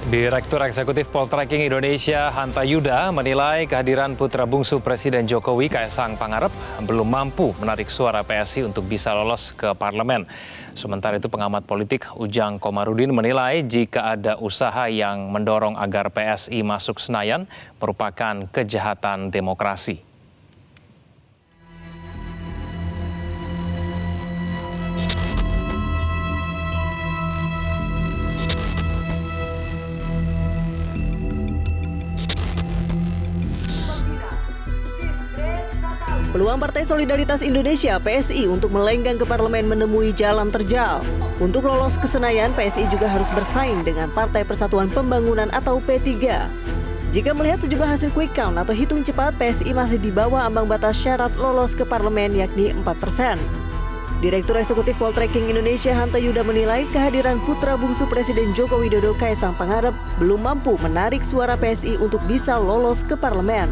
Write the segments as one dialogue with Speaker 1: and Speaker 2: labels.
Speaker 1: Direktur Eksekutif Poltreking Indonesia Hanta Yuda menilai kehadiran putra bungsu Presiden Jokowi Kaesang Pangarep belum mampu menarik suara PSI untuk bisa lolos ke parlemen. Sementara itu pengamat politik Ujang Komarudin menilai jika ada usaha yang mendorong agar PSI masuk Senayan merupakan kejahatan demokrasi.
Speaker 2: Peluang Partai Solidaritas Indonesia (PSI) untuk melenggang ke parlemen menemui jalan terjal. Untuk lolos ke Senayan, PSI juga harus bersaing dengan Partai Persatuan Pembangunan atau P3. Jika melihat sejumlah hasil quick count atau hitung cepat, PSI masih di bawah ambang batas syarat lolos ke parlemen yakni 4%. Direktur Eksekutif Poltreking Indonesia Hanta Yuda menilai kehadiran putra bungsu Presiden Joko Widodo Kaesang Pangarep belum mampu menarik suara PSI untuk bisa lolos ke parlemen.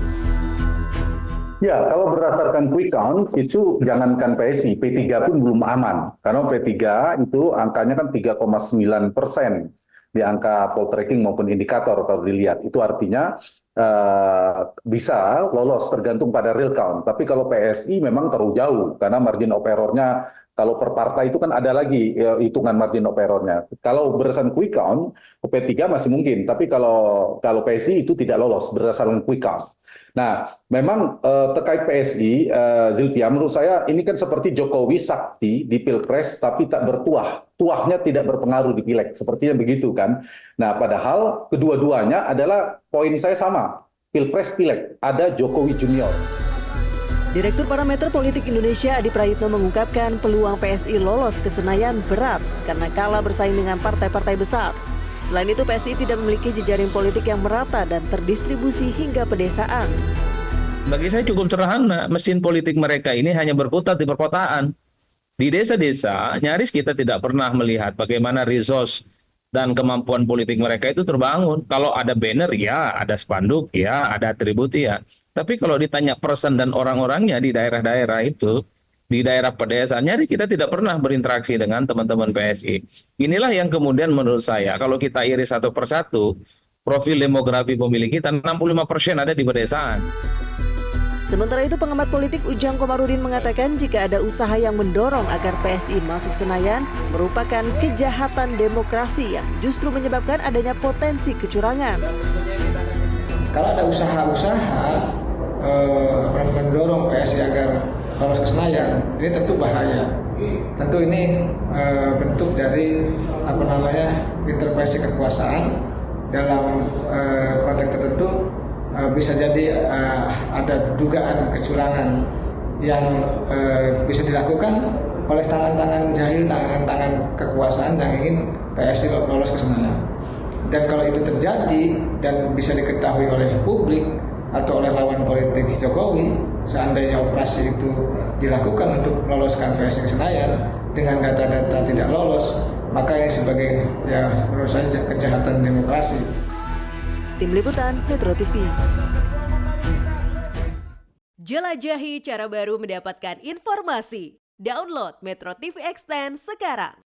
Speaker 3: Ya, kalau berdasarkan quick count, itu jangankan PSI, P3 pun belum aman. Karena P3 itu angkanya kan 3,9% di angka poltreking maupun indikator kalau dilihat. Itu artinya bisa lolos tergantung pada real count. Tapi kalau PSI memang terlalu jauh, karena margin of error-nya, kalau per partai itu kan ada lagi hitungan margin of error-nya. Kalau berdasarkan quick count, P3 masih mungkin. Tapi kalau PSI itu tidak lolos berdasarkan quick count. Nah, memang terkait PSI, Zilvia, menurut saya ini kan seperti Jokowi sakti di Pilpres tapi tak bertuah. Tuahnya tidak berpengaruh di Pileg, sepertinya begitu kan. Nah, padahal kedua-duanya adalah poin saya sama. Pilpres Pileg, ada Jokowi Junior.
Speaker 2: Direktur Parameter Politik Indonesia Adi Prayitno mengungkapkan peluang PSI lolos ke Senayan berat karena kalah bersaing dengan partai-partai besar. Selain itu, PSI tidak memiliki jejaring politik yang merata dan terdistribusi hingga pedesaan.
Speaker 4: Bagi saya cukup sederhana, mesin politik mereka ini hanya berkutat di perkotaan. Di desa-desa, nyaris kita tidak pernah melihat bagaimana resource dan kemampuan politik mereka itu terbangun. Kalau ada banner, ya, ada spanduk, ya, ada atribut, ya. Tapi kalau ditanya person dan orang-orangnya di daerah-daerah itu, di daerah pedesaan, nyaris kita tidak pernah berinteraksi dengan teman-teman PSI. Inilah yang kemudian menurut saya, kalau kita iris satu persatu, profil demografi pemilih kita 65% ada di pedesaan.
Speaker 2: Sementara itu, pengamat politik Ujang Komarudin mengatakan jika ada usaha yang mendorong agar PSI masuk Senayan merupakan kejahatan demokrasi yang justru menyebabkan adanya potensi kecurangan.
Speaker 5: Kalau ada usaha-usaha mendorong PSI agar lolos ke Senayan, ini tentu bahaya. Tentu ini bentuk dari intervensi kekuasaan dalam konteks tertentu. Bisa jadi ada dugaan kecurangan yang bisa dilakukan oleh tangan-tangan jahil, tangan-tangan kekuasaan yang ingin PSI lolos ke Senayan. Dan kalau itu terjadi dan bisa diketahui oleh publik atau oleh lawan politik Jokowi, seandainya operasi itu dilakukan untuk meloloskan PSI ke Senayan dengan data-data tidak lolos, maka ini sebagai menurut saya kejahatan demokrasi.
Speaker 2: Tim Liputan Metro TV.
Speaker 6: Jelajahi cara baru mendapatkan informasi. Download Metro TV Extend sekarang.